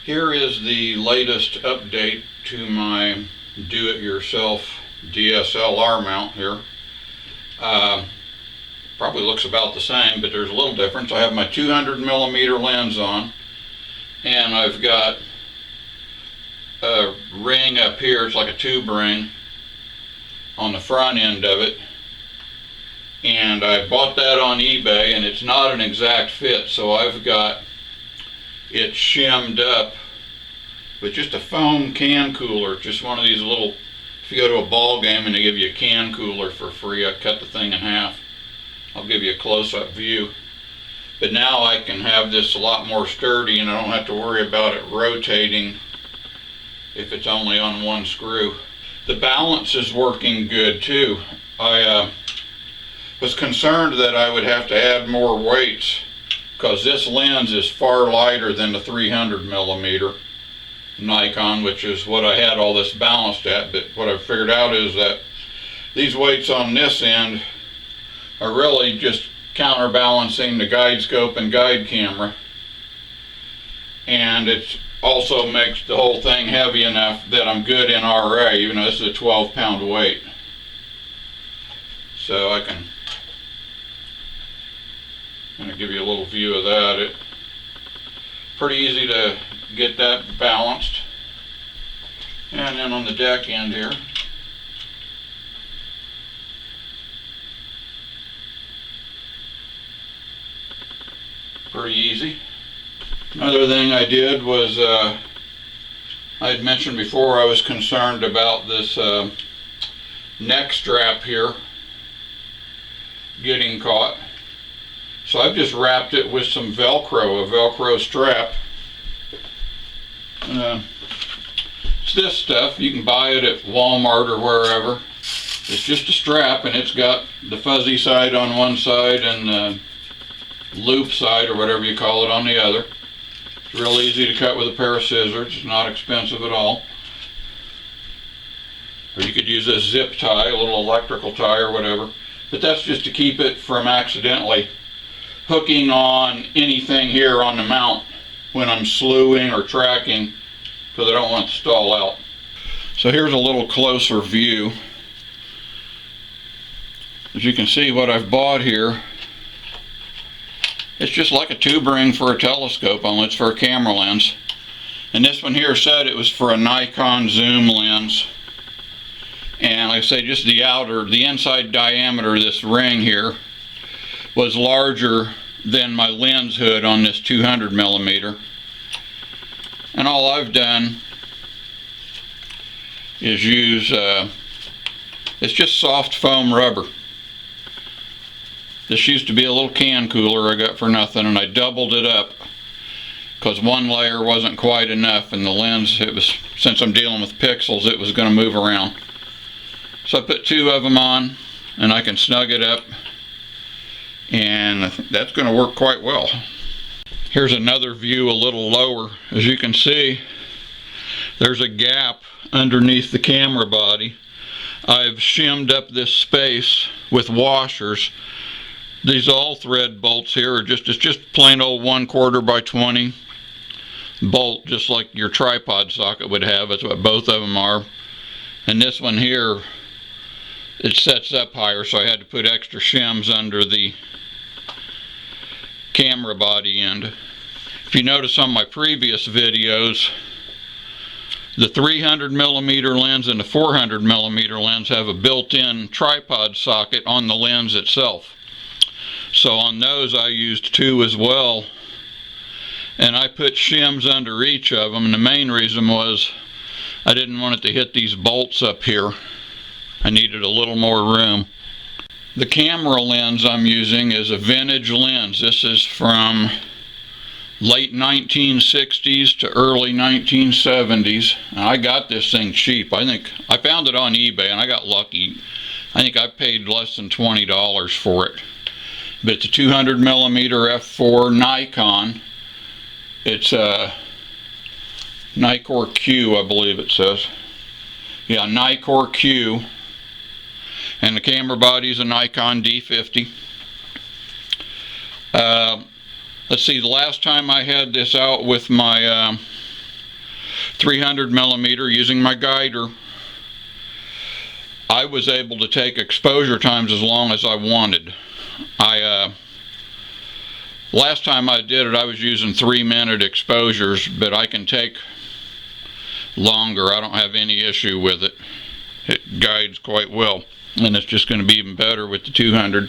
Here is the latest update to my do-it-yourself DSLR mount here. Probably looks about the same, but there's a little difference. I have my 200mm lens on, and I've got a ring up here. It's like a tube ring on the front end of it, and I bought that on eBay, and it's not an exact fit, so I've got it shimmed up with just a foam can cooler. Just one of these little, if you go to a ball game and they give you a can cooler for free, I cut the thing in half. I'll give you a close-up view. But now I can have this a lot more sturdy, and I don't have to worry about it rotating if it's only on one screw. The balance is working good too. I was concerned that I would have to add more weights, because this lens is far lighter than the 300mm Nikon, which is what I had all this balanced at. But what I figured out is that these weights on this end are really just counterbalancing the guide scope and guide camera, and it also makes the whole thing heavy enough that I'm good in RA, even though this is a 12-pound weight. So I'm going to give you a little view of that. It's pretty easy to get that balanced. And then on the deck end here, pretty easy. Another thing I did was, I had mentioned before I was concerned about this neck strap here getting caught. So I've just wrapped it with some Velcro, a Velcro strap. It's this stuff. You can buy it at Walmart or wherever. It's just a strap, and it's got the fuzzy side on one side and the loop side, or whatever you call it, on the other. It's real easy to cut with a pair of scissors. It's not expensive at all. Or you could use a zip tie, a little electrical tie or whatever. But that's just to keep it from accidentally hooking on anything here on the mount when I'm slewing or tracking, because I don't want it to stall out. So here's a little closer view. As you can see, what I've bought here, it's just like a tube ring for a telescope, only it's for a camera lens. And this one here said it was for a Nikon zoom lens. And like I say, just the inside diameter of this ring here was larger than my lens hood on this 200mm. And all I've done is use, it's just soft foam rubber. This used to be a little can cooler I got for nothing, and I doubled it up because one layer wasn't quite enough, and the lens, since I'm dealing with pixels, it was going to move around. So I put two of them on, and I can snug it up, and I think that's going to work quite well. Here's another view a little lower. As you can see, there's a gap underneath the camera body. I've shimmed up this space with washers. These all thread bolts here are it's just plain old 1/4 by 20 bolt, just like your tripod socket would have. That's what both of them are. And this one here, it sets up higher, so I had to put extra shims under the camera body end. If you notice on my previous videos, the 300mm lens and the 400mm lens have a built-in tripod socket on the lens itself. So on those I used two as well, and I put shims under each of them, and the main reason was I didn't want it to hit these bolts up here. I needed a little more room. The camera lens I'm using is a vintage lens. This is from late 1960s to early 1970s. And I got this thing cheap. I think I found it on eBay, and I got lucky. I think I paid less than $20 for it. But it's a 200mm f4 Nikon. It's a Nikkor Q, I believe it says. Yeah, Nikkor Q. And the camera body is a Nikon D50. Let's see, the last time I had this out with my 300 millimeter using my guider, I was able to take exposure times as long as I wanted. Last time I did it, I was using 3-minute exposures, but I can take longer. I don't have any issue with it. It guides quite well, and it's just going to be even better with the 200.